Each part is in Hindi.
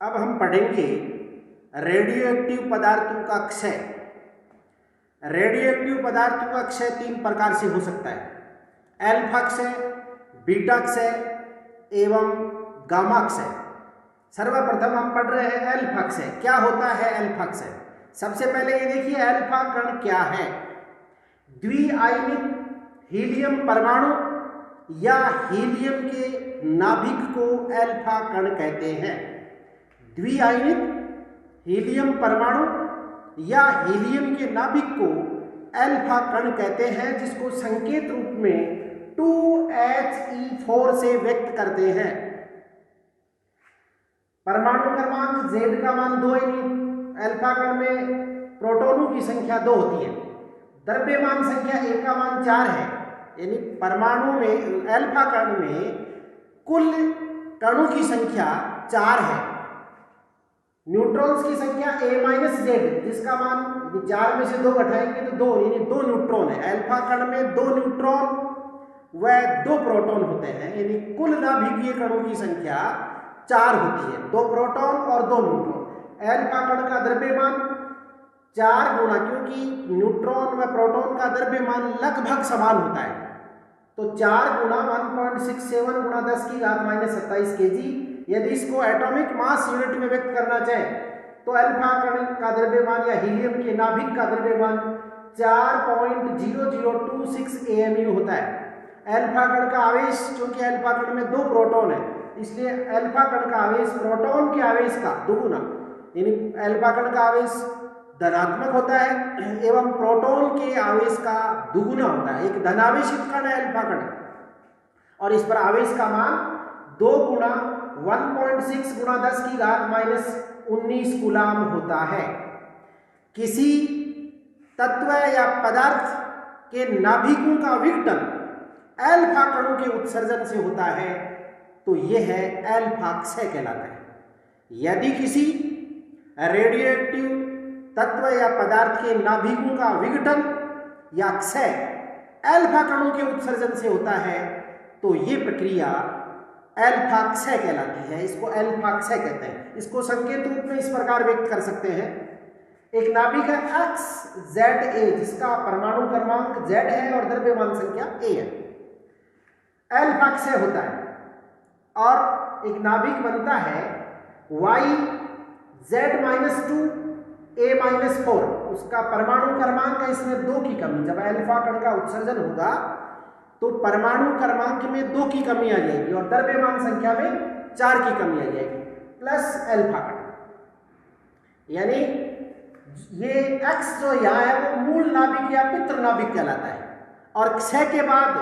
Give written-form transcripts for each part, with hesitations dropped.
अब हम पढ़ेंगे रेडियोएक्टिव पदार्थों का क्षय। रेडियोएक्टिव पदार्थों का क्षय तीन प्रकार से हो सकता है, अल्फा क्षय, बीटा क्षय एवं गामा क्षय। सर्वप्रथम हम पढ़ रहे हैं अल्फा क्षय। क्या होता है अल्फा क्षय? सबसे पहले ये देखिए अल्फा कण क्या है। द्विआयनिक हीलियम परमाणु या हीलियम के नाभिक को अल्फा कण कहते हैं। द्विआयनिक हीलियम परमाणु या हीलियम के नाभिक को अल्फा कण कहते हैं, जिसको संकेत रूप में 2He4 से व्यक्त करते हैं। परमाणु क्रमांक Z का मान 2 अल्फा कण में प्रोटॉनों की संख्या 2 होती है। द्रव्यमान संख्या A का मान 4 है, यानी परमाणु में अल्फा कण में कुल कणों की संख्या 4 है। न्यूट्रॉन्स की संख्या A-Z, जिसका मान 4 में से 2 घटाएंगे तो 2, यानी 2 न्यूट्रॉन है। अल्फा कण में 2 न्यूट्रॉन व 2 प्रोटॉन होते हैं, यानी कुल नाभिकीय कणों की संख्या 4 होती है, 2 प्रोटॉन और 2 न्यूट्रॉन। अल्फा कण का द्रव्यमान 4 गुना, क्योंकि न्यूट्रॉन व प्रोटॉन का द्रव्यमान लगभग समान होता है, तो 4 गुना 1.67 गुना 10⁻27 kg। यदि इसको एटॉमिक मास यूनिट में व्यक्त करना चाहे तो अल्फा कण का द्रव्यमान या हीलियम के नाभिक का द्रव्यमान 4.0026 AMU होता है। अल्फा कण का आवेश, चूंकि अल्फा कण में 2 प्रोटॉन है, इसलिए अल्फा कण का आवेश प्रोटॉन के आवेश का दुगुना, यानी अल्फा कण का आवेश धनात्मक होता है एवं प्रोटॉन के आवेश का दुगुना होता है। एक धनावेशित कण है अल्फा कण, और इस पर आवेश का मान 2 गुना 1.6 गुना 10⁻19 कूलाम होता है। किसी तत्व या पदार्थ के नाभिकों का विघटन अल्फा कणों के उत्सर्जन से होता है, तो यह है अल्फा क्षय कहलाता है। यदि किसी रेडियोएक्टिव तत्व या पदार्थ के नाभिकों का विघटन या क्षय अल्फा कणों के उत्सर्जन से होता है, तो यह प्रक्रिया अल्फा क्षय कहलाती है। इसको अल्फा क्षय कहते हैं। इसको संकेत रूप में इस प्रकार व्यक्त कर सकते हैं। एक नाभिक है XZA, जिसका परमाणु क्रमांक Z है और द्रव्यमान संख्या A है, अल्फा क्षय होता है। और एक नाभिक बनता है YZ-2 A-4, उसका परमाणु क्रमांक है इसमें 2 की कमी। जब अल्फा कण का उत्सर्जन होगा तो परमाणु क्रमांक में 2 की कमी आ जाएगी और द्रव्यमान संख्या में 4 की कमी आ जाएगी, प्लस अल्फा कण। यानी ये X जो यहाँ है वो मूल नाभिक या पितृ नाभिक कहलाता है, और क्षय के बाद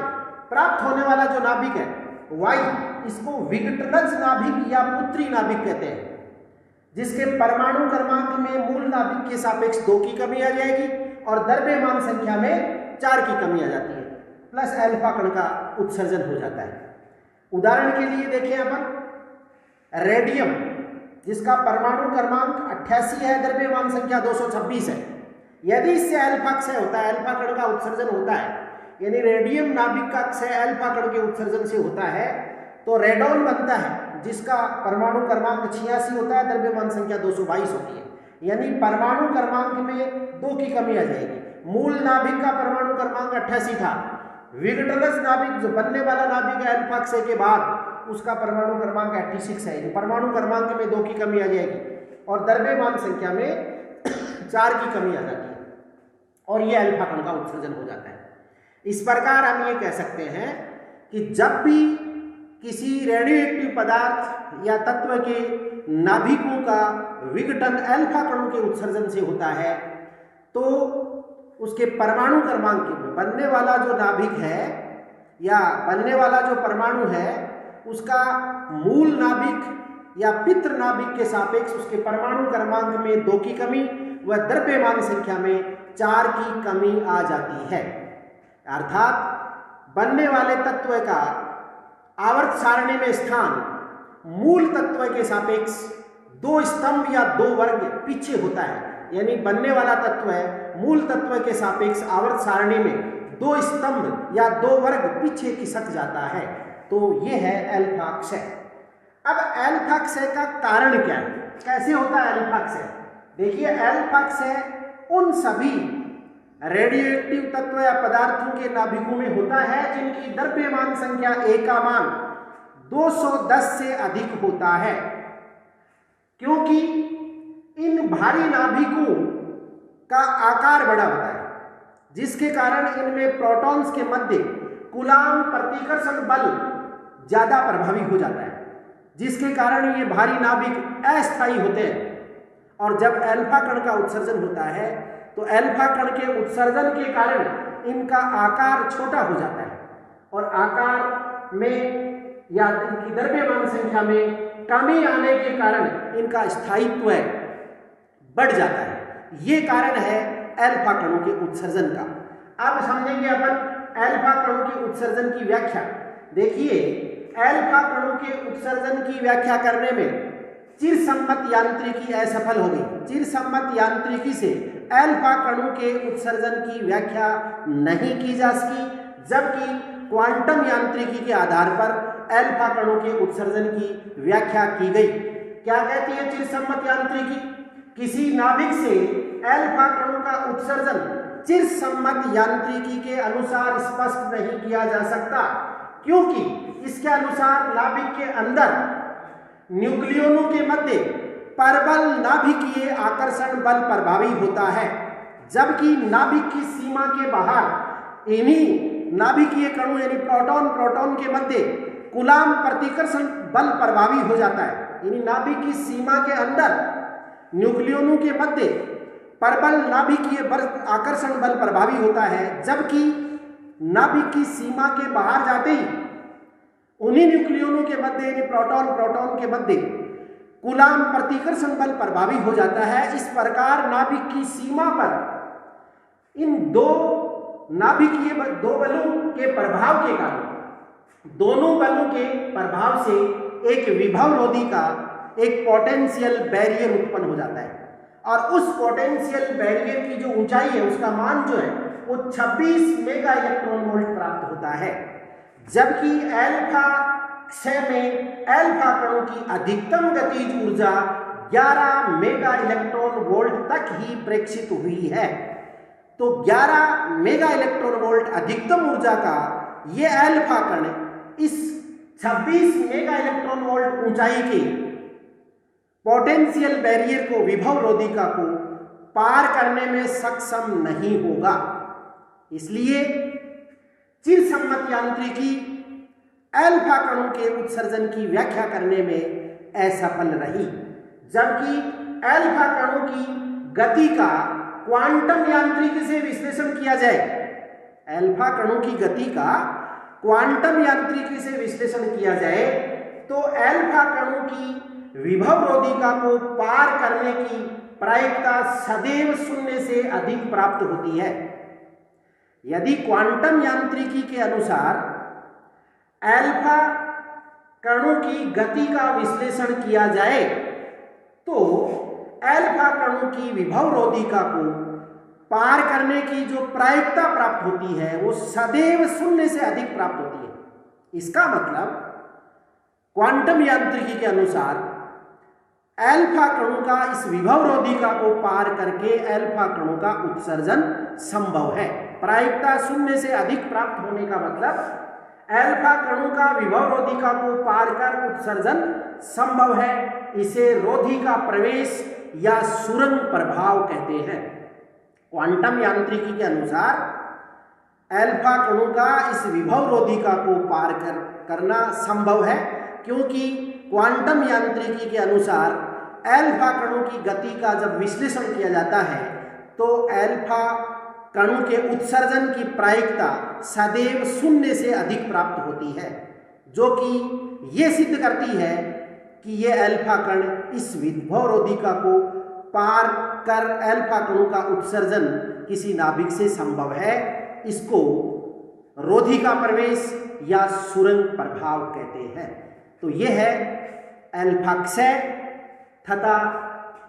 प्राप्त होने वाला जो नाभिक है Y, इसको विघटनज नाभिक या पुत्री नाभिक कहते हैं, जिसके परमाणु क्रमांक में मूल नाभिक के सापेक्ष 2 की कमी आ जाएगी और द्रव्यमान संख्या में 4 की कमी आ जाती है, प्लस अल्फा कण का उत्सर्जन हो जाता है। उदाहरण के लिए देखें अपन रेडियम, जिसका परमाणु क्रमांक 88 है, द्रव्यमान संख्या 226 है। यदि इससे अल्फा क्षय होता है, अल्फा कण का उत्सर्जन होता है, यानी रेडियम नाभिक का क्षय अल्फा कण के उत्सर्जन से होता है, तो रेडॉन बनता है, जिसका परमाणु क्रमांक 86 होता है, द्रव्यमान संख्या 222 होती है। यानी परमाणु क्रमांक में 2 की कमी आ जाएगी। मूल नाभिक का परमाणु क्रमांक 88 था, विघटनज नाभिक जो बनने वाला नाभिक है अल्फा क्षय के बाद, उसका परमाणु क्रमांक 86 है, परमाणु क्रमांक में 2 की कमी आ जाएगी और द्रव्यमान संख्या में 4 की कमी आ जाती है, और यह अल्फा कण का उत्सर्जन हो जाता है। इस प्रकार हम ये कह सकते हैं कि जब भी किसी रेडियोएक्टिव पदार्थ या तत्व के नाभिकों का विघटन अल्फा कणों के उत्सर्जन से होता है, तो उसके परमाणु क्रमांक में बनने वाला जो नाभिक है या बनने वाला जो परमाणु है, उसका मूल नाभिक या पितृ नाभिक के सापेक्ष उसके परमाणु क्रमांक में 2 की कमी व द्रव्यमान संख्या में 4 की कमी आ जाती है। अर्थात बनने वाले तत्व का आवर्त सारणी में स्थान मूल तत्व के सापेक्ष 2 स्तंभ या 2 वर्ग पीछे होता है, यानी बनने वाला तत्व है मूल तत्व के सापेक्ष आवर्त सारणी में 2 स्तंभ या 2 वर्ग पीछे खिसक जाता है। तो ये है अल्फा क्षय। अब अल्फा क्षय का कारण क्या है? कैसे होता है अल्फा क्षय? देखिए अल्फा क्षय उन सभी रेडियोएक्टिव तत्व या पदार्थों के नाभिकों में होता है जिनकी द्रव्यमान संख्या A का मान 210 से अधिक होता है, क्योंकि इन भारी नाभिकों का आकार बड़ा होता है, जिसके कारण इनमें प्रोटॉन्स के मध्य कूलाम प्रतिकर्षण बल ज्यादा प्रभावी हो जाता है, जिसके कारण ये भारी नाभिक अस्थायी होते हैं। और जब अल्फा कण का उत्सर्जन होता है तो अल्फा कण के उत्सर्जन के कारण इनका आकार छोटा हो जाता है और आकार में या इनकी द्रव्यमान संख्या में कमी आने के कारण इनका स्थायित्व बढ़ जाता है। ये कारण है अल्फा कणों के उत्सर्जन का। अब समझेंगे अपन अल्फा कणों के उत्सर्जन की व्याख्या। देखिए अल्फा कणों के उत्सर्जन की व्याख्या करने में चिरसम्मत यांत्रिकी असफल हो गई। चिरसम्मत यांत्रिकी से अल्फा कणों के उत्सर्जन की व्याख्या नहीं की जा सकी, जबकि क्वांटम यांत्रिकी के आधार पर अल्फा कणों के उत्सर्जन की व्याख्या की गई। क्या कहती है चिरसम्मत यांत्रिकी? किसी नाभिक से अल्फा कणों का उत्सर्जन चिरसम्मत यांत्रिकी के अनुसार स्पष्ट नहीं किया जा सकता, क्योंकि इसके अनुसार नाभिक के अंदर न्यूक्लियोनों के मध्य परबल नाभिकीय आकर्षण बल प्रभावी होता है, जबकि नाभिक की सीमा के बाहर इन्हीं नाभिकीय कणों यानी प्रोटॉन प्रोटॉन के मध्य कूलाम प्रतिकर्षण बल प्रभावी हो जाता है। यानी नाभिक की सीमा के अंदर न्यूक्लियोनों के मध्य परबल नाभिकीय आकर्षण बल प्रभावी होता है, जबकि नाभिक की सीमा के बाहर जाते ही उन्हीं न्यूक्लियोनों के मध्य यानी प्रोटॉन प्रोटॉन के मध्य कूलाम प्रतिकर्षण बल प्रभावी हो जाता है। इस प्रकार नाभिक की सीमा पर इन दो नाभिकीय दो बलों के प्रभाव के कारण दोनों बलों के प्रभाव से एक विभवरोधी का एक पोटेंशियल बैरियर उत्पन्न हो जाता है, और उस पोटेंशियल बैरियर की जो ऊंचाई है उसका मान जो है वो 26 मेगा इलेक्ट्रॉन वोल्ट प्राप्त होता है। जबकि अल्फा क्षय में अल्फा कणों की अधिकतम गतिज ऊर्जा 11 मेगा इलेक्ट्रॉन वोल्ट तक ही प्रेक्षित हुई है। तो 11 मेगा इलेक्ट्रॉन वोल्ट अधिकतम ऊर्जा का ये अल्फा कण इस 26 मेगा इलेक्ट्रॉन वोल्ट ऊंचाई के पोटेंशियल बैरियर को विभवरोधिका को पार करने में सक्षम नहीं होगा। इसलिए चिरसम्मत यांत्रिकी अल्फा कणों के उत्सर्जन की व्याख्या करने में असफल रही, जबकि अल्फा कणों की गति का क्वांटम यांत्रिकी से विश्लेषण किया जाए, अल्फा कणों की गति का क्वांटम यांत्रिकी से विश्लेषण किया जाए तो अल्फा कणों की विभवरोधिका को पार करने की प्रायिकता सदैव शून्य से अधिक प्राप्त होती है। यदि क्वांटम यांत्रिकी के अनुसार अल्फा कणों की गति का विश्लेषण किया जाए तो अल्फा कणों की विभवरोधिका को पार करने की जो प्रायिकता प्राप्त होती है वो सदैव शून्य से अधिक प्राप्त होती है। इसका मतलब क्वांटम यांत्रिकी के अनुसार अल्फा कणों का इस विभवरोधिका को पार करके अल्फा कणों का उत्सर्जन संभव है। प्रायिकता शून्य से अधिक प्राप्त होने का मतलब अल्फा कणों का विभवरोधिका को पार कर उत्सर्जन संभव है। इसे रोधिका प्रवेश या सुरंग प्रभाव कहते हैं। क्वांटम यांत्रिकी के अनुसार अल्फा कणों का इस विभवरोधिका को पार करना संभव है, क्योंकि क्वांटम यांत्रिकी के अनुसार अल्फा कणों की गति का जब विश्लेषण किया जाता है तो अल्फा कणों के उत्सर्जन की प्रायिकता सदैव शून्य से अधिक प्राप्त होती है, जो कि ये सिद्ध करती है कि ये अल्फा कण इस विभवरोधिका को पार कर अल्फा कणों का उत्सर्जन किसी नाभिक से संभव है। इसको रोधिका प्रवेश या सुरंग प्रभाव कहते हैं। तो यह है अल्फा क्षय तथा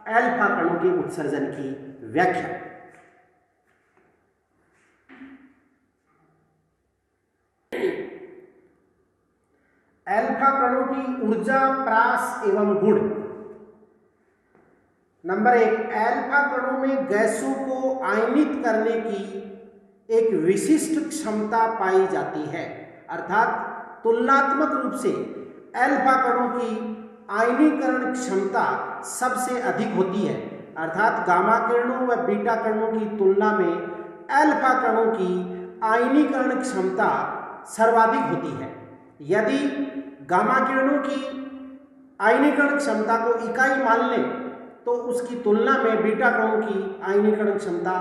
अल्फा कणों के उत्सर्जन की व्याख्या। अल्फा कणों की ऊर्जा, प्रास एवं गुण। नंबर 1, अल्फा कणों में गैसों को आयनित करने की एक विशिष्ट क्षमता पाई जाती है, अर्थात तुलनात्मक रूप से अल्फा कणों की आयनीकरण क्षमता सबसे अधिक होती है, अर्थात गामा किरणों व बीटा कणों की तुलना में अल्फा कणों की आयनीकरण क्षमता सर्वाधिक होती है। यदि गामा किरणों की आयनीकरण क्षमता को इकाई मान लें तो उसकी तुलना में बीटा कणों की आयनीकरण क्षमता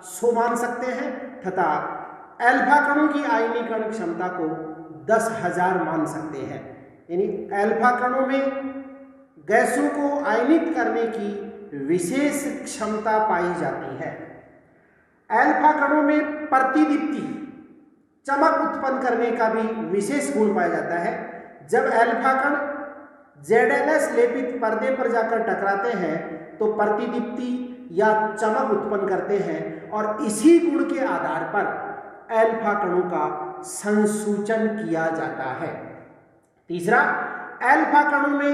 100 मान सकते हैं तथा अल्फा कणों की आयनीकरण क्षमता को 10,000 मान सकते हैं। यानी अल्फा कणों में गैसों को आयनित करने की विशेष क्षमता पाई जाती है। अल्फा कणों में प्रतिदीप्ति चमक उत्पन्न करने का भी विशेष गुण पाया जाता है। जब अल्फा कण ZnS लेपित पर्दे पर जाकर टकराते हैं तो प्रतिदीप्ति या चमक उत्पन्न करते हैं और इसी गुण के आधार पर अल्फा कणों का संसूचन किया जाता है। तीसरा, अल्फा कणों में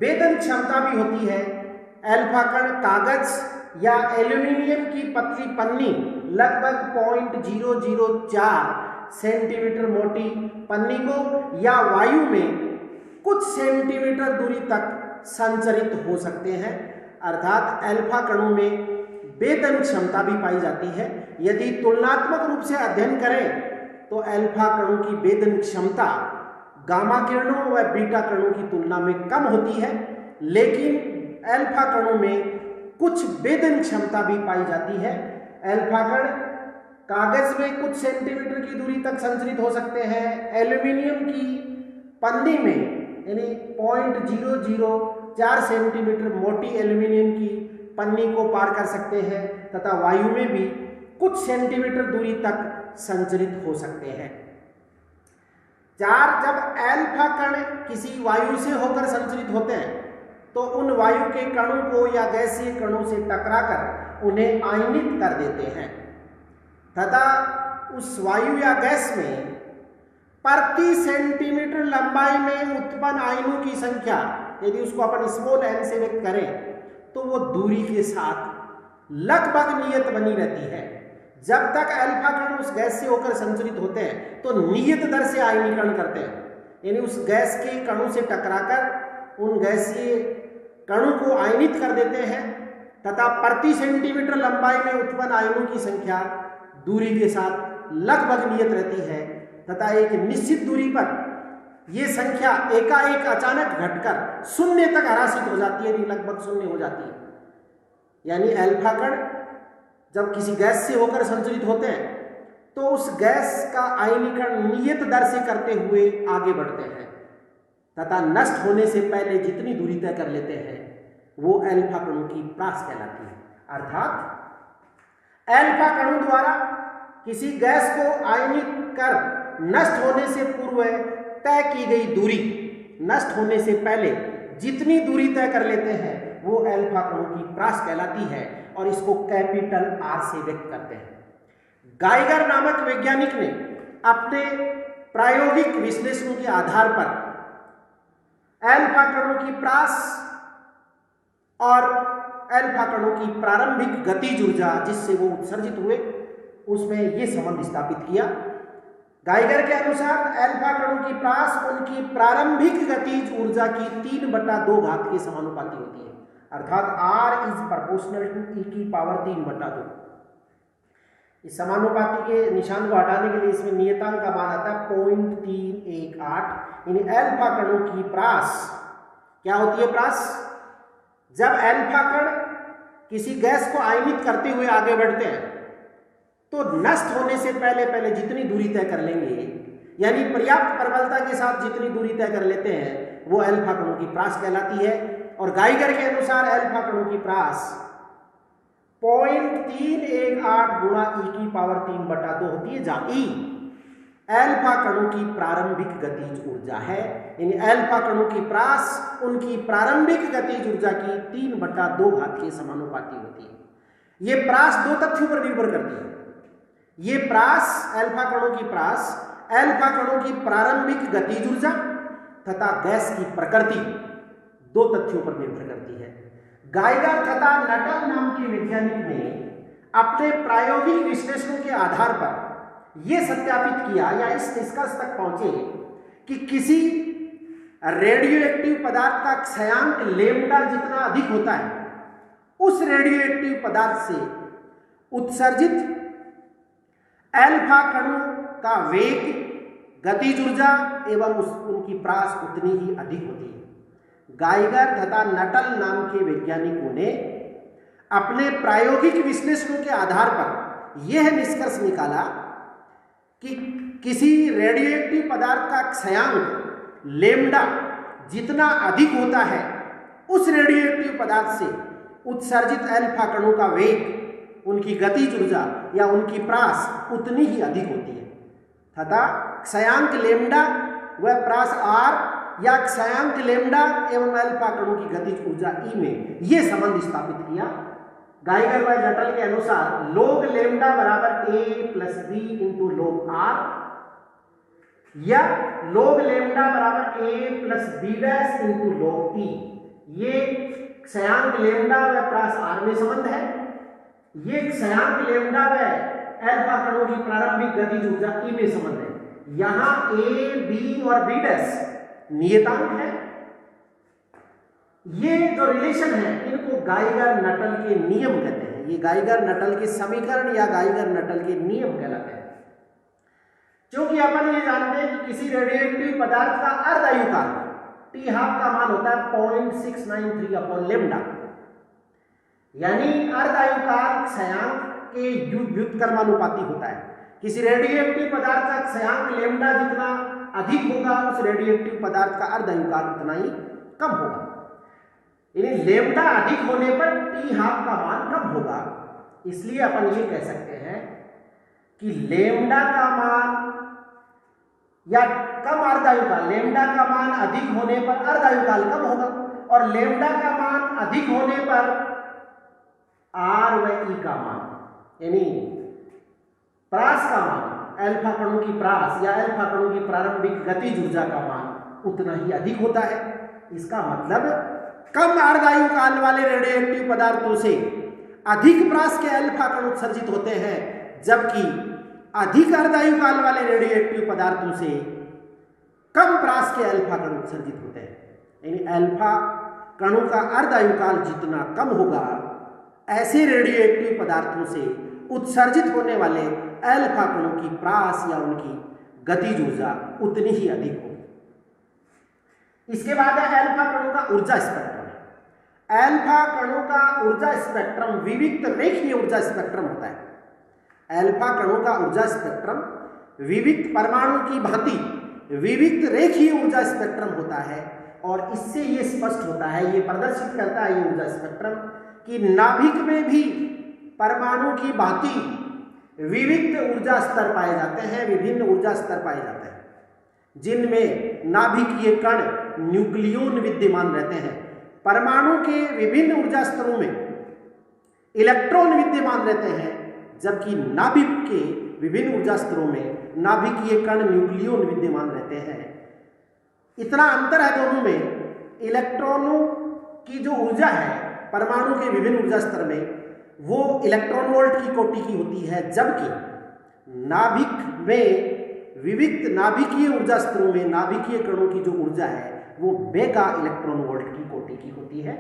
वेदन क्षमता भी होती है। अल्फा कण कागज या एल्यूमिनियम की पतली पन्नी लगभग 0.004 सेंटीमीटर मोटी पन्नी को या वायु में कुछ सेंटीमीटर दूरी तक संचरित हो सकते हैं, अर्थात अल्फा कणों में वेदन क्षमता भी पाई जाती है। यदि तुलनात्मक रूप से अध्ययन करें तो अल्फा कणों की वेदन क्षमता गामा किरणों व बीटा कणों की तुलना में कम होती है, लेकिन अल्फा कणों में कुछ वेदन क्षमता भी पाई जाती है। अल्फा कण कागज में कुछ सेंटीमीटर की दूरी तक संचरित हो सकते हैं, एल्यूमिनियम की पन्नी में यानी 0.004 सेंटीमीटर मोटी एल्यूमिनियम की पन्नी को पार कर सकते हैं तथा वायु में भी कुछ सेंटीमीटर दूरी तक संचरित हो सकते हैं। 4, जब अल्फा कण किसी वायु से होकर संचरित होते हैं तो उन वायु के कणों को या गैसीय कणों से टकराकर उन्हें आयनित कर देते हैं तथा उस वायु या गैस में प्रति सेंटीमीटर लंबाई में उत्पन्न आयनों की संख्या यदि उसको अपन स्मॉल n से व्यक्त करें तो वो दूरी के साथ लगभग नियत बनी रहती है। जब तक अल्फा कण उस गैस से होकर संचरित होते हैं तो नियत दर से आयनीकरण करते हैं, यानी उस गैस के कणों से टकराकर उन गैसीय कणों को आयनित कर देते हैं तथा प्रति सेंटीमीटर लंबाई में उत्पन्न आयनों की संख्या दूरी के साथ लगभग नियत रहती है तथा एक निश्चित दूरी पर यह संख्या एकाएक अचानक घटकर शून्य तक ह्रासित हो जाती है, लगभग शून्य हो जाती है। यानी अल्फा कण जब किसी गैस से होकर संचरित होते हैं तो उस गैस का आयनीकरण नियत दर से करते हुए आगे बढ़ते हैं तथा नष्ट होने से पहले जितनी दूरी तय कर लेते हैं वो अल्फा कणों की प्रास कहलाती है। अर्थात अल्फा कणों द्वारा किसी गैस को आयनित कर नष्ट होने से पूर्व तय की गई दूरी नष्ट होने से पहले जितनी दूरी तय कर लेते हैं वो अल्फा कणों की प्रास कहलाती है और इसको कैपिटल R से व्यक्त करते हैं। गाइगर नामक वैज्ञानिक ने अपने प्रायोगिक विश्लेषणों के आधार पर अल्फा कणों की प्रास और अल्फा कणों की प्रारंभिक गतिज ऊर्जा जिससे वो उत्सर्जित हुए उसमें ये संबंध स्थापित किया। गाइगर के अनुसार अल्फा कणों की प्रास उनकी प्रारंभिक गतिज ऊर्जा की 3/2 घात के समानुपाती होती है, अर्थात R is proportional to e⁻3/2। इस समानुपाती के निशान को हटाने के लिए इसमें नियतांक का मान आता है 0.318। यानी अल्फा कणों की प्रास क्या होती है? प्रास जब अल्फा कण किसी गैस को आयनित करते हुए आगे बढ़ते हैं तो नष्ट होने से पहले जितनी दूरी तय कर लेंगे यानी पर्याप्त प्रबलता के साथ जितनी दूरी तय कर लेते हैं वो अल्फा कणों की प्रास कहलाती है। और गाइगर के अनुसार अल्फा कणों की प्रास 0.318 गुणा e⁻3/2 होती है, जहां E अल्फा कणों की प्रारंभिक गतिज ऊर्जा है। यानी अल्फा कणों की प्रास उनकी प्रारंभिक गतिज ऊर्जा की 3/2 घात के समानुपाती होती है। ये प्रास दो तथ्यों पर निर्भर करती है। ये प्रास अल्फा कणों की प्रास अल्फा कणों की प्रारंभिक गतिज ऊर्जा तथा गैस की प्रकृति दो तथ्यों पर निर्भर करती है। गाइगर तथा नटल नाम के वैज्ञानिक ने अपने प्रायोगिक विश्लेषणों के आधार पर यह सत्यापित किया या इस निष्कर्ष तक पहुंचे कि किसी रेडियो एक्टिव पदार्थ का क्षयांक लेम्डा जितना अधिक होता है, उस रेडियो एक्टिव पदार्थ से उत्सर्जित अल्फा कणों का वेग, गतिज ऊर्जा एवं उनकी प्रास उतनी ही अधिक होती है। गाइगर तथा नटल नाम के वैज्ञानिकों ने अपने प्रायोगिक विश्लेषणों के आधार पर यह निष्कर्ष निकाला कि किसी रेडियोएक्टिव पदार्थ का क्षयांक लेम्डा जितना अधिक होता है, उस रेडियोएक्टिव पदार्थ से उत्सर्जित अल्फा कणों का वेग, उनकी गतिज ऊर्जा या उनकी प्रास उतनी ही अधिक होती है तथा क्षयांक लेम्डा व प्रास आर या क्षयांक लेम्डा एवं अल्फा कणों की गतिज ऊर्जा ई में यह संबंध स्थापित किया। गाइगर व नटल के अनुसार log लेम्डा बराबर a plus B into log R या log लेम्डा बराबर a plus B dash into log e, ये क्षयांक लेम्डा व प्रास आर में संबंध है। ये क्षयांक लेम्डा व अल्फा कणों की प्रारंभिक गतिज ऊर्जा ई में संबंध है। यहां a, b और b डैश नियतांक है। ये जो रिलेशन है इनको गाइगर नटल के नियम कहते हैं। ये गाइगर नटल के समीकरण या गाइगर नटल के नियम कहलाते हैं। क्योंकि अपन ये जानते हैं कि किसी रेडियोएक्टिव पदार्थ का अर्धायुकाल टी हाफ का मान होता है 0.693 अपॉन लेम्डा, यानी अर्धायुकाल क्षयांक के व्युत्क्रमानुपाती होता है। किसी रेडियोएक्टिव पदार्थ का क्षयांक लेम्डा जितना अधिक होगा, उस रेडियोएक्टिव पदार्थ का अर्धायुकाल उतना ही कम होगा। यानी लेम्डा अधिक होने पर टी हाफ का मान कम होगा। इसलिए अपन ये कह सकते हैं कि लेम्डा का मान या कम अर्धायुकाल, लेम्डा का मान अधिक होने पर अर्धायुकाल कम होगा और लेम्डा का मान अधिक होने पर आर व ई का मान यानी प्रास का मान, अल्फा कणों की प्रास या अल्फा कणों की प्रारंभिक गतिज ऊर्जा का मान उतना ही अधिक होता है। इसका मतलब कम अर्धायुकाल वाले रेडियोएक्टिव पदार्थों से अधिक प्रास के अल्फा कण उत्सर्जित होते हैं, जबकि अधिक अर्धायुकाल वाले रेडियोएक्टिव पदार्थों से कम प्रास के अल्फा कण उत्सर्जित होते हैं। यानी अल्फा कणों का अर्धायुकाल जितना कम होगा, ऐसे रेडियोएक्टिव पदार्थों से उत्सर्जित होने वाले अल्फा कणों की प्रास या उनकी गतिज ऊर्जा उतनी ही अधिक होगी। इसके बाद है अल्फा कणों का ऊर्जा स्पेक्ट्रम। अल्फा कणों का ऊर्जा स्पेक्ट्रम विविक्त रेखीय ऊर्जा स्पेक्ट्रम होता है। अल्फा कणों का ऊर्जा स्पेक्ट्रम विविक्त परमाणु की भांति विविक्त रेखीय ऊर्जा स्पेक्ट्रम होता है और इससे यह स्पष्ट होता है, ये प्रदर्शित करता है ये ऊर्जा स्पेक्ट्रम कि नाभिक में भी परमाणु की भांति विविध ऊर्जा स्तर पाए जाते हैं, विभिन्न ऊर्जा स्तर पाए जाते हैं, जिनमें नाभिकीय कण न्यूक्लियॉन विद्यमान रहते हैं। परमाणु के विभिन्न ऊर्जा स्तरों में इलेक्ट्रॉन विद्यमान रहते हैं, जबकि नाभिक के विभिन्न ऊर्जा स्तरों में नाभिकीय कण न्यूक्लियॉन विद्यमान रहते हैं। इतना अंतर है दोनों में। इलेक्ट्रॉनों की जो ऊर्जा है परमाणु के विभिन्न ऊर्जा स्तर में वो इलेक्ट्रॉन वोल्ट की कोटि की होती है, जबकि नाभिक में विविध नाभिकीय ऊर्जा स्तरों में नाभिकीय कणों की जो ऊर्जा है वो मेगा इलेक्ट्रॉन वोल्ट की कोटि की होती है।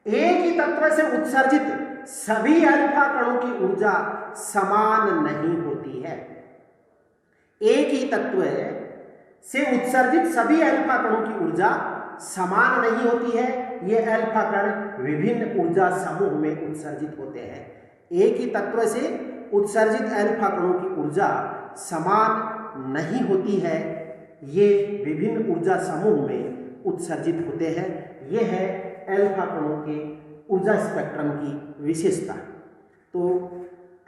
एक ही तत्व से उत्सर्जित सभी अल्फा कणों की ऊर्जा समान नहीं होती है। एक ही तत्व से उत्सर्जित सभी अल्फा कणों की ऊर्जा समान नहीं होती है। ये अल्फा कण विभिन्न ऊर्जा समूह में उत्सर्जित होते हैं। एक ही तत्व से उत्सर्जित अल्फा कणों की ऊर्जा समान नहीं होती है, ये विभिन्न ऊर्जा समूह में उत्सर्जित होते हैं। ये है अल्फा कणों के ऊर्जा स्पेक्ट्रम की विशेषता। तो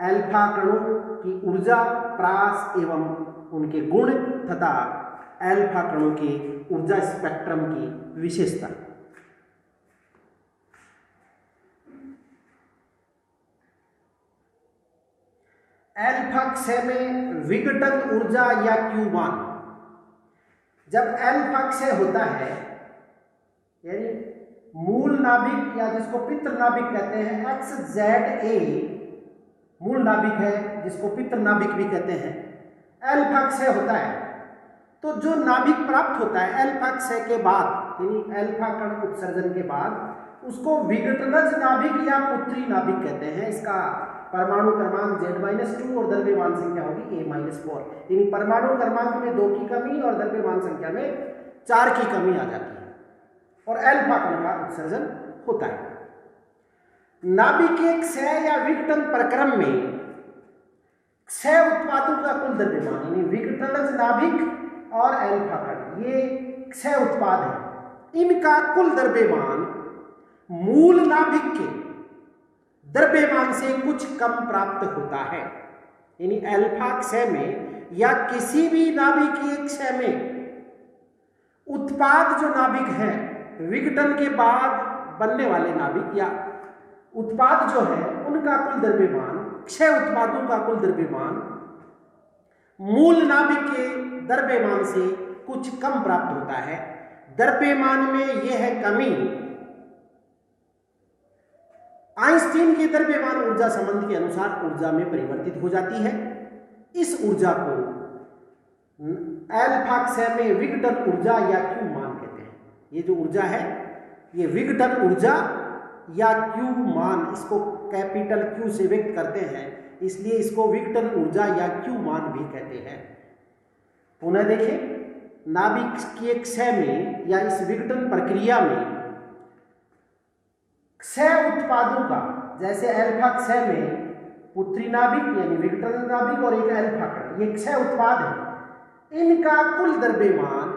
अल्फा कणों की ऊर्जा, प्रास एवं उनके गुण तथा अल्फा कणों के ऊर्जा स्पेक्ट्रम की विशेषता। अल्फा क्षय में विघटन ऊर्जा या Q1, जब अल्फा क्षय होता है यानी मूल नाभिक या जिसको पितृ नाभिक कहते हैं, XZA मूल नाभिक है जिसको पितृ नाभिक भी कहते हैं, अल्फा क्षय होता है। तो जो नाभिक प्राप्त होता है अल्फा क्षय के बाद, यानी अल्फा कण उत्सर्जन के बाद, उसको विघटनज नाभिक या पुत्री नाभिक कहते हैं। इसका परमाणु क्रमांक Z-2 और द्रव्यमान संख्या होगी A-4, यानी परमाणु क्रमांक में 2 की कमी और द्रव्यमान संख्या में 4 की कमी आ जाती है और अल्फा कण का उत्सर्जन होता है। नाभिकीय क्षय या विघटन प्रक्रम में क्षय उत्पादों का कुल द्रव्यमान, यानी विघटनज नाभिक और अल्फा कण ये क्षय उत्पाद है, इनका कुल द्रव्यमान मूल नाभिक के द्रव्यमान से कुछ कम प्राप्त होता है। यानी अल्फा क्षय में या किसी भी नाभिकीय क्षय में उत्पाद जो नाभिक है, विघटन के बाद बनने वाले नाभिक या उत्पाद जो है उनका कुल द्रव्यमान, क्षय उत्पादों का कुल द्रव्यमान मूल नाभिक के द्रव्यमान से कुछ कम प्राप्त होता है। द्रव्यमान में यह कमी आइंस्टीन के द्रव्यमान ऊर्जा संबंध के अनुसार ऊर्जा में परिवर्तित हो जाती है। इस ऊर्जा को अल्फा क्षय में विघटन ऊर्जा या क्यू मान कहते हैं। ये जो ऊर्जा है ये विघटन ऊर्जा या क्यू मान, इसको कैपिटल क्यू से व्यक्त करते हैं, इसलिए इसको विघटन ऊर्जा या क्यू मान भी कहते हैं। पुनः देखें, नाभिकीय क्षय में या इस विघटन प्रक्रिया में क्षय उत्पादों का, जैसे अल्फा क्षय में पुत्री नाभिक यानी विघटन नाभिक और एक अल्फा कण, ये क्षय उत्पाद है, इनका कुल द्रव्यमान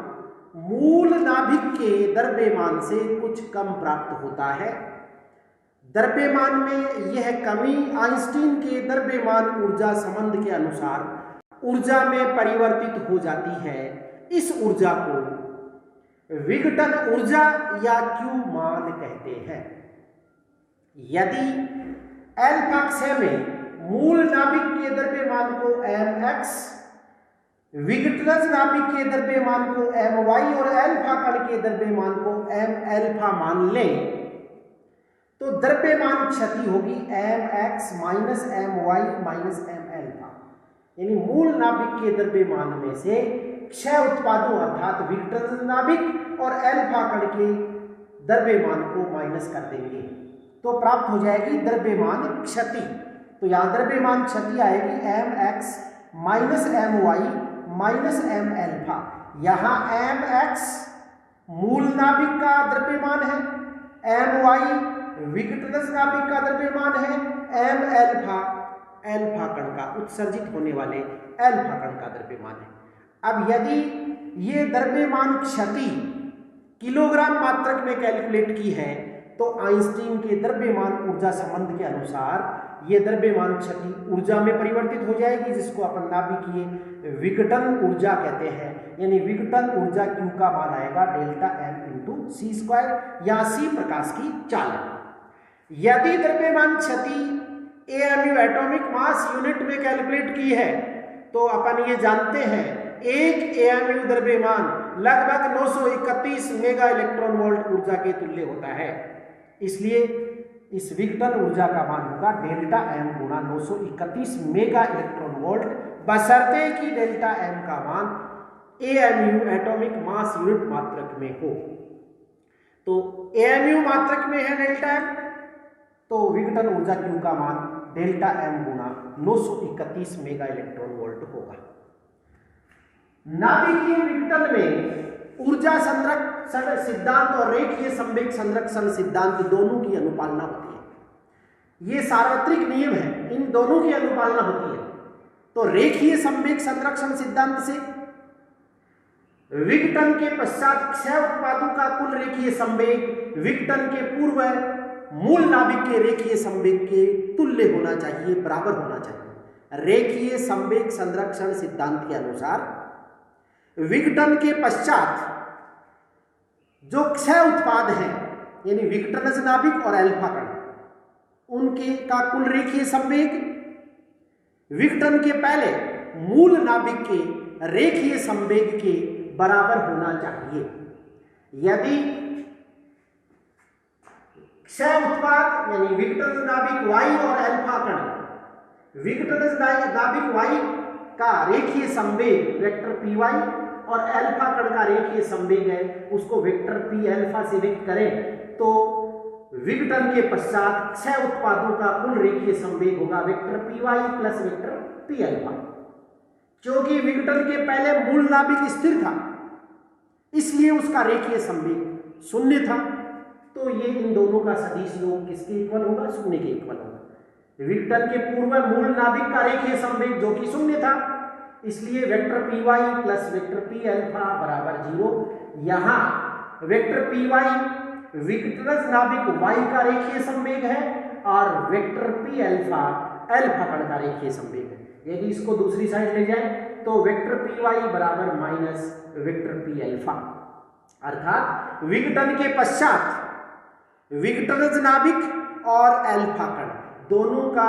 मूल नाभिक के द्रव्यमान से कुछ कम प्राप्त होता है। द्रव्यमान में यह कमी आइंस्टीन के द्रव्यमान ऊर्जा संबंध के अनुसार ऊर्जा में परिवर्तित हो जाती है। इस ऊर्जा को विघटन ऊर्जा या क्यू मान कहते हैं। यदि अल्फा क्षय में मूल नाभिक के द्रव्यमान को mx, विघटनज नाभिक के द्रव्यमान को my और अल्फा कण के द्रव्यमान को m अल्फा मान लें तो द्रव्यमान क्षति होगी mx minus my minus m alpha. यानी मूल नाभिक के द्रव्यमान में से क्षय उत्पादों अर्थात विघटन नाभिक और अल्फा कण के द्रव्यमान को माइनस कर देंगे तो प्राप्त हो जाएगी द्रव्यमान क्षति। तो यहाँ द्रव्यमान क्षति आएगी mx minus my minus m alpha. यहाँ mx मूल नाभिक का द्रव्यमान है, my विघटनज नाभिक का द्रव्यमान है, m अल्फा अल्फा कण का उत्सर्जित होने वाले अल्फा कण का द्रव्यमान है। अब यदि ये द्रव्यमान क्षति किलोग्राम मात्रक में कैलकुलेट की है तो आइंस्टीन के द्रव्यमान ऊर्जा संबंध के अनुसार ये द्रव्यमान क्षति ऊर्जा में परिवर्तित हो जाएगी, जिसको अपन नाभिकीय विघटन ऊर्जा कहते हैं। यानी विघटन ऊर्जा Q का मान आएगा डेल्टा m इंटू सी स्क्वायर या सी प्रकाश की चाल। यदि द्रव्यमान क्षति AMU एटॉमिक मास यूनिट में कैलकुलेट की है तो अपन ये जानते हैं एक AMU द्रव्यमान लगभग 931 मेगा इलेक्ट्रॉन वोल्ट ऊर्जा के तुल्य होता है। इसलिए इस विघटन ऊर्जा का मान होगा डेल्टा m गुणा 931 मेगा इलेक्ट्रॉन वोल्ट, बशर्ते कि डेल्टा m का मान AMU एटॉमिक मास यूनिट मात्रक में हो। तो AMU मात्रक में है डेल्टा m, तो विघटन ऊर्जा Q का मान डेल्टा m गुणा 931 मेगा इलेक्ट्रॉन वोल्ट होगा। नाभिकीय विघटन में ऊर्जा संरक्षण सिद्धांत और रेखीय संवेग संरक्षण सिद्धांत दोनों की अनुपालना होती है। ये सार्वत्रिक नियम है, इन दोनों की अनुपालना होती है। तो रेखीय संवेग संरक्षण सिद्धांत से विघटन के पश्चात क्षय उत्पादों का कुल रेखीय संवेग विघटन के पूर्व मूल नाभिक के रेखीय संवेग के तुल्य होना चाहिए, बराबर होना चाहिए। रेखीय संवेग संरक्षण सिद्धांत के अनुसार विघटन के पश्चात जो क्षय उत्पाद है यानी विघटनज नाभिक और अल्फा कण, उनके का कुल रेखीय संवेग विघटन के पहले मूल नाभिक के रेखीय संवेग के बराबर होना चाहिए। यदि क्षय उत्पाद यानी विघटन नाभिक वाई और अल्फा कण, विघटन नाभिक वाई का रेखीय संवेग वेक्टर पी वाई और अल्फा कण का रेखीय संवेग है उसको वेक्टर पी अल्फा से व्यक्त करें तो विघटन के पश्चात क्षय उत्पादों का कुल रेखीय संवेग होगा vector P Y plus vector P alpha. क्योंकि विघटन के पहले मूल नाभिक स्थिर था इसलिए उसका रेखीय संवेग शून्य था, तो ये इन दोनों का सदिश योग किसके इक्वल होगा, शून्य के इक्वल होगा। विघटन के पूर्व मूल नाभिक का रेखीय संवेग जो कि शून्य था इसलिए vector P Y plus vector P alpha बराबर 0। यहाँ वेक्टर पी वाई विघटन नाभिक वाई का रेखीय संवेग है और वेक्टर पी अल्फा अल्फा कण का रेखीय संवेग है। यदि इसको दूसरी साइड ले जाए तो वेक्टर पी वाई बराबर माइनस वेक्टर पी अल्फा, अर्थात विघटन के पश्चात विघटन नाभिक और अल्फा कण दोनों का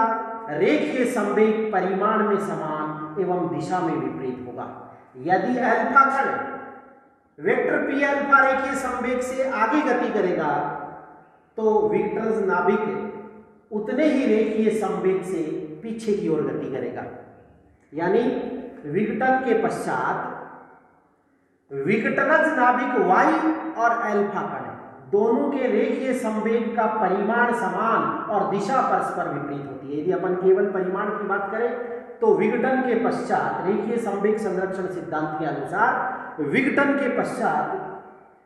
रेखीय संवेग परिमाण में समान एवं दिशा में विपरीत होगा। यदि अल्फा कण वेक्टर पी अल्फा रेखीय संवेग से आगे गति करेगा तो विघटन नाभिक उतने ही रेखीय संवेग से पीछे की ओर गति करेगा। यानी विघटन के पश्चात विघटनज नाभिक वाई और अल्फा कण दोनों के रेखीय संवेग का परिमाण समान और दिशा परस्पर विपरीत होती है। यदि अपन केवल परिमाण की बात करें तो विघटन के पश्चात रेखीय संवेग संरक्षण सिद्धांत के अनुसार विघटन के पश्चात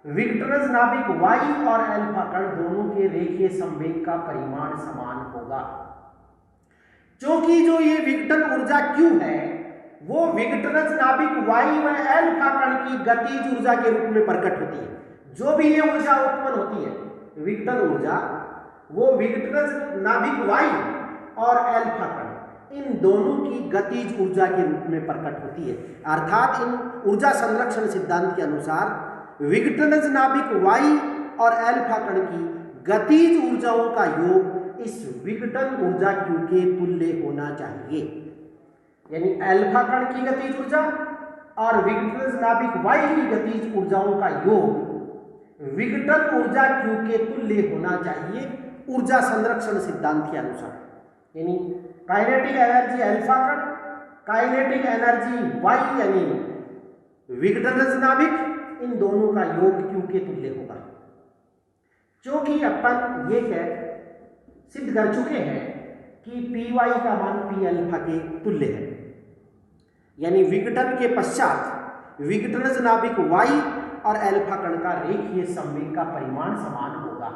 विघटनज नाभिक वाई और अल्फा कण दोनों के रेखीय संवेग का परिमाण समान होगा। क्योंकि जो ये विघटन ऊर्जा Q है वो विघटनज नाभिक वाई व अल्फा कण की गतिज ऊर्जा के रूप में प्रकट होती है। जो भी ये ऊर्जा उत्पन्न होती है विघटन ऊर्जा वो विघटनज नाभिक वाई और अल्फा कण इन दोनों की गतिज ऊर्जा के रूप में प्रकट होती है। अर्थात इन ऊर्जा संरक्षण सिद्धांत के अनुसार विघटनज नाभिक वाई और अल्फा कण की गतिज ऊर्जाओं का योग इस विघटन ऊर्जा Q के तुल्य होना चाहिए। यानी अल्फा कण की गतिज ऊर्जा और विघटन नाभिक वाई की गतिज ऊर्जाओं का योग विघटन ऊर्जा Q के तुल्य होना चाहिए ऊर्जा संरक्षण सिद्धांत के अनुसार। यानी काइनेटिक एनर्जी अल्फा कण, काइनेटिक एनर्जी वाई यानी विघटन नाभिक, इन दोनों का योग Q के तुल्य होगा। क्योंकि अपन ये कह सिद्ध कर चुके हैं कि पी वाई का मान पी अल्फा के तुल्य है। यानी विघटन के पश्चात विघटनज नाभिक वाई और अल्फा कण का रेखीय संवेग का परिमाण समान होगा।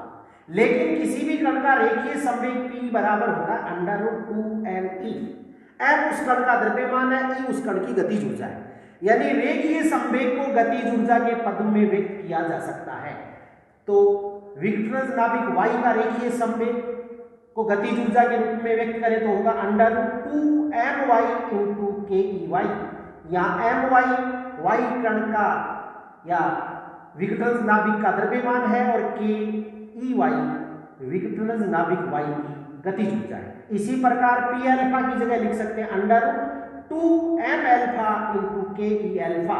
लेकिन किसी भी कण का रेखीय संवेग p बराबर होगा √2mE। m उस कण का द्रव्यमान है, e उस कण की गतिज ऊर्जा है। यानी रेखीय संवेग को गतिज ऊर्जा के पद में व्यक्त किया जा सकता है। तो विघटनज नाभिक वाई का रेखीय संवेग को गतिज ऊर्जा के रूप में व्यक्त करें तो होगा √2my × key। यहाँ my वाई कण का या विघटन नाभिक का द्रव्यमान है और key विघटन नाभिक वाई की गतिज ऊर्जा है। इसी प्रकार पी अल्फा की जगह लिख सकते हैं √2m अल्फा × ke अल्फा।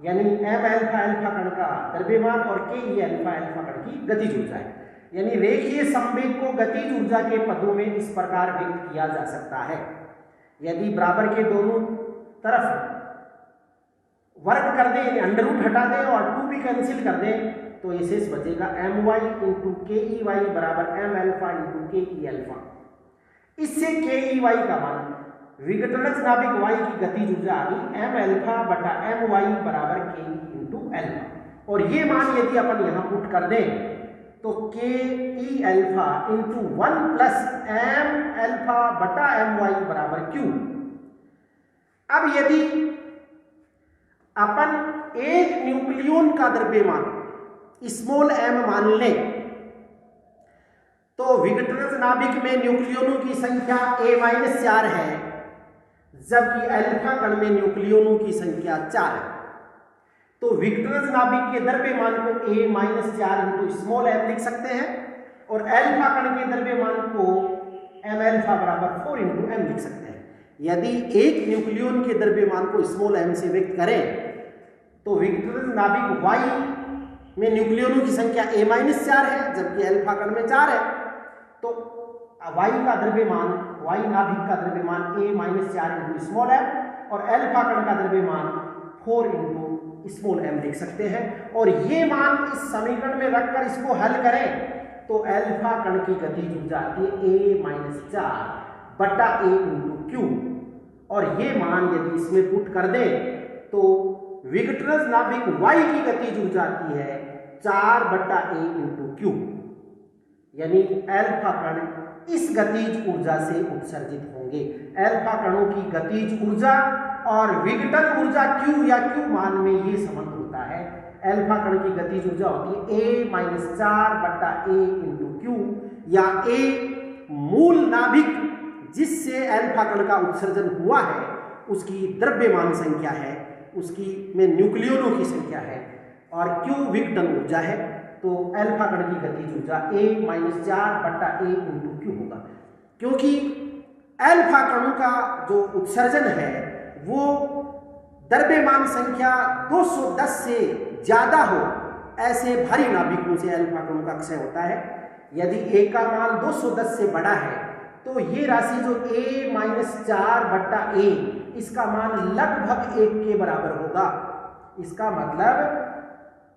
यानी m अल्फा अल्फा कण का द्रव्यमान और ke अल्फा अल्फा कण की गतिज ऊर्जा है। यानी रेखीय संवेग को गतिज ऊर्जा के पदों में इस प्रकार व्यक्त किया जा सकता है। यदि बराबर के दोनों तरफ वर्ग कर दें यानी अंडर रूट हटा दें और 2 भी कैंसिल कर दें तो ये शेष बचेगा my × key बराबर m अल्फा × ke अल्फा। इससे key का मान विघटनज नाभिक वाई की गतिज ऊर्जा आ गई m अल्फा बटा my बराबर ke × अल्फा। और ये मान यदि अपन यहाँ पुट कर दें तो ke alpha × 1 plus m alpha बटा my बराबर q। अब यदि अपन एक न्यूक्लियन का द्रव्यमान स्मॉल m मान लें तो विघटन नाभिक में न्यूक्लियनों की संख्या a-4 है, जबकि अल्फा कण में न्यूक्लियनों की संख्या 4 है। तो विघटन नाभिक के द्रव्यमान को a-4 × स्मॉल m लिख सकते हैं और अल्फा कण के द्रव्यमान को m अल्फा बराबर 4 × m लिख सकते हैं। यदि एक न्यूक्लियन के द्रव्यमान को स्मॉल m से व्यक्त करें तो विघटन नाभिक y में न्यूक्लियनों की संख्या a-4 है, जबकि अल्फा कण में 4 है, तो वाई का द्रव्यमान, वाई नाभिक का द्रव्यमान a-4 इंटू स्मॉल m और अल्फा कण का द्रव्यमान 4 इंटू स्मॉल m लिख सकते हैं। और ये मान इस समीकरण में रखकर इसको हल करें तो अल्फा कण की गतिज ऊर्जा आती है a-4 बटा a इंटू क्यू, और ये मान यदि इसमें पुट कर दें तो विघटनज नाभिक y की गतिज ऊर्जा आती है 4 बटा a इंटू क्यू, यानी अल्फा कण इस गतिज ऊर्जा से उत्सर्जित होंगे। अल्फा कणों की गतिज ऊर्जा और विघटन ऊर्जा Q या Q मान में ये संबंध होता है। अल्फा कण की गतिज ऊर्जा होती है a-4 बटा a इंटू क्यू, या a मूल नाभिक जिससे अल्फा कण का उत्सर्जन हुआ है उसकी द्रव्यमान संख्या है, उसकी में न्यूक्लियनों की संख्या है, और Q विघटन ऊर्जा है। तो अल्फा कण की गतिज ऊर्जा a-4 बटा a इंटू क्यू होगा। क्योंकि अल्फा कणों का जो उत्सर्जन है वो द्रव्यमान संख्या 210 से ज्यादा हो ऐसे भारी नाभिकों से अल्फा कणों का क्षय होता है। यदि a का मान 210 से बड़ा है तो ये राशि जो a-4 बटा a, इसका मान लगभग 1 के बराबर होगा। इसका मतलब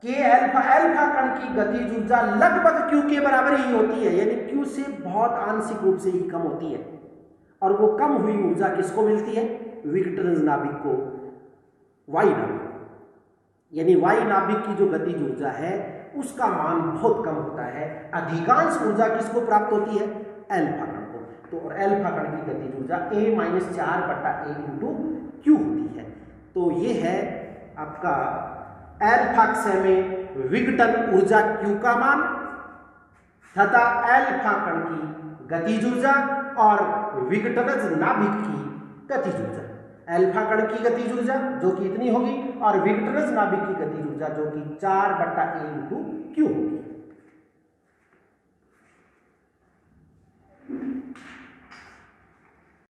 कि अल्फा कण की गतिज ऊर्जा लगभग Q के बराबर ही होती है, यानी Q से बहुत आंशिक रूप से ही कम होती है। और वो कम हुई ऊर्जा किसको मिलती है? विघटनज नाभिक को, वाई नाभिक, यानी वाई नाभिक की जो गतिज ऊर्जा है उसका मान बहुत कम होता है। अधिकांश ऊर्जा किसको प्राप्त होती है? अल्फा कण को। तो और अल्फा कण की गतिज ऊर्जा a-4 बटा a इंटू क्यू होती है। तो ये है आपका अल्फा क्षय में विघटन ऊर्जा Q का मान तथा अल्फा कण की गतिज ऊर्जा और विघटनज नाभिक की गतिज ऊर्जा। अल्फा कण की गतिज ऊर्जा जो कि इतनी होगी और विघटनज नाभिक की गतिज ऊर्जा जो कि 4 बटा a इंटू क्यू होगी।